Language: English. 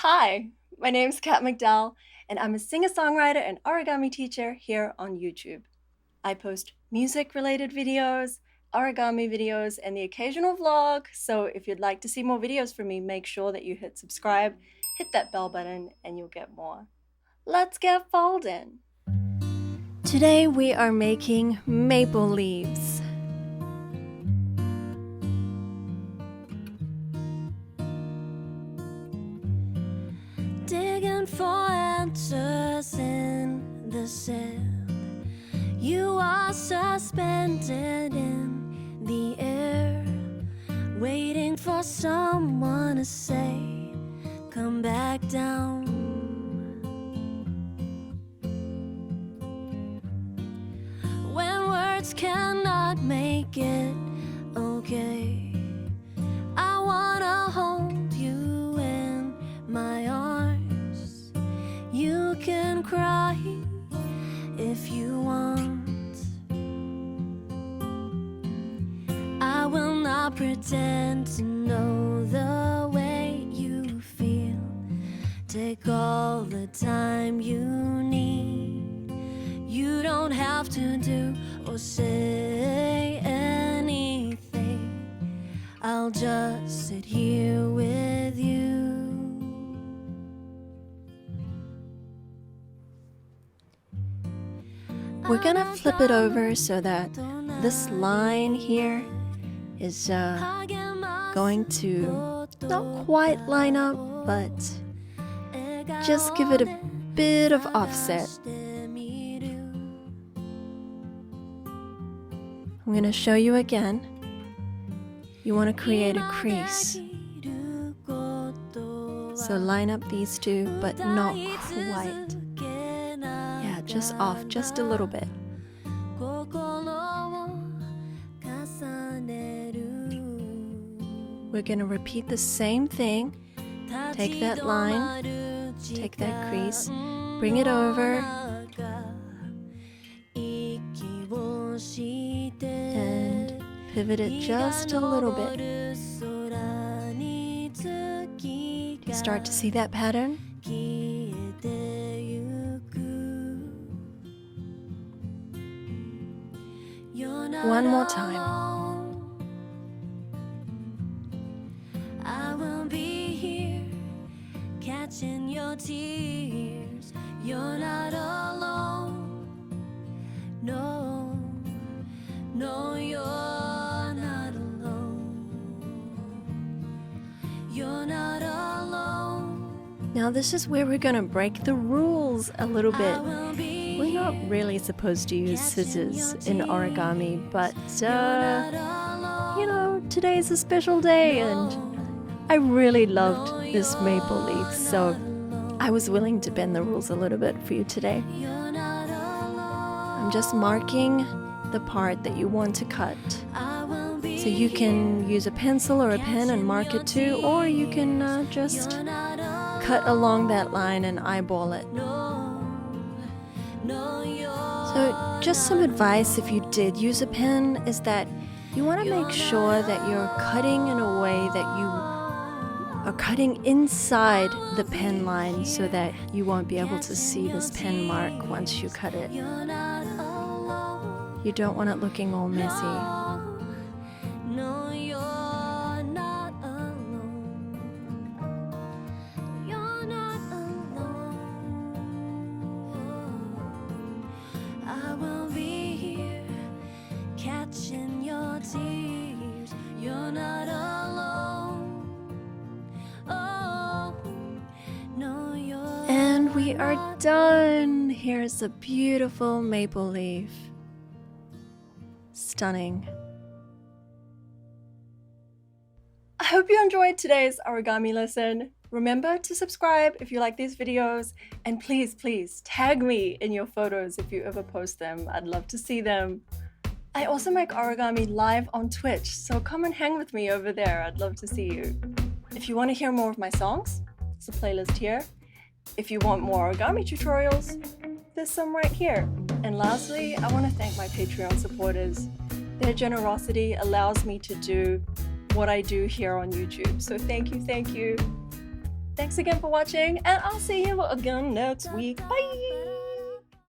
Hi, my name's Kat McDowell, and I'm a singer-songwriter and origami teacher here on YouTube. I post music-related videos, origami videos, and the occasional vlog, so if you'd like to see more videos from me, make sure that you hit subscribe, hit that bell button, and you'll get more. Let's get folding! Today we are making maple leaves. Digging for answers in the sand. You are suspended in the air, waiting for someone to say, come back down. When words cannot make it okay, I wanna hold you in my arms. You can cry if you want. I will not pretend to know the way you feel. Take all the time you need. You don't have to do or say anything. I'll just sit here with you. We're gonna flip it over so that this line here is going to not quite line up, but just give it a bit of offset. I'm gonna show you again. You want to create a crease. So line up these two, but not quite. Yeah, just off, just a little bit. We're going to repeat the same thing. Take that line, take that crease, bring it over, and pivot it just a little bit. Do you start to see that pattern? One more time. I will be here, catching your tears. You're not alone. No, no, you're not alone. You're not alone. Now this is where we're gonna break the rules a little bit. We're not really supposed to use scissors in origami, but you know, today is a special day and I really loved this maple leaf, so I was willing to bend the rules a little bit for you today. I'm just marking the part that you want to cut. So you can use a pencil or a pen and mark it too, or you can just cut along that line and eyeball it. So just some advice if you did use a pen is that you want to make sure that you're cutting in a way that you are cutting inside the pen line so that you won't be able to see this pen mark once you cut it. You don't want it looking all messy. I will be here, catching your tears. You're not alone. Oh, no, you're. And we are done. Here's a beautiful maple leaf. Stunning. I hope you enjoyed today's origami lesson. Remember to subscribe if you like these videos, and please, please tag me in your photos if you ever post them. I'd love to see them. I also make origami live on Twitch, so come and hang with me over there. I'd love to see you. If you want to hear more of my songs, there's a playlist here. If you want more origami tutorials, there's some right here. And lastly, I want to thank my Patreon supporters. Their generosity allows me to do what I do here on YouTube. So thank you, thank you. Thanks again for watching, and I'll see you again next week. Bye!